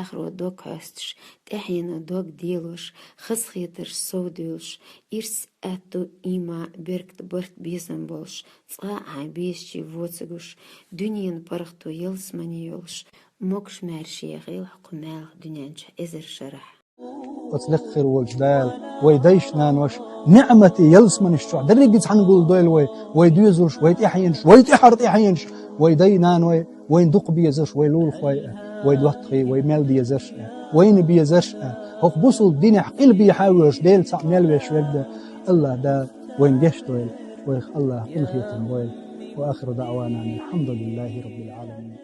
آخر دوك هستش تحينا دوك ديلوش خسخيتش سوديلش إرس أتو إيما بركت برت بيسن بولش صاع بيشي فوتسغوش دنيان برختو يلس منيولش موكش مارشي غيل حقمال دنيانش إزر شرح وتلخر والجبال ويديش نانوش نعمتي يلس من الشوع دريقز حنقول دويل ويديزوش ويتحينش ويتحرت يحينش ويدي نانوي وين دق بيزش ويلول خوي ويدوطخي ويمال بيزش وين بيزش هوخ بوصل الدين حقيل بيحاولش ديل تعمل ويش ويبدا الله دا وين جشتويل ويخ الله انخيتم ويل واخر دعوانا الحمد لله رب العالمين.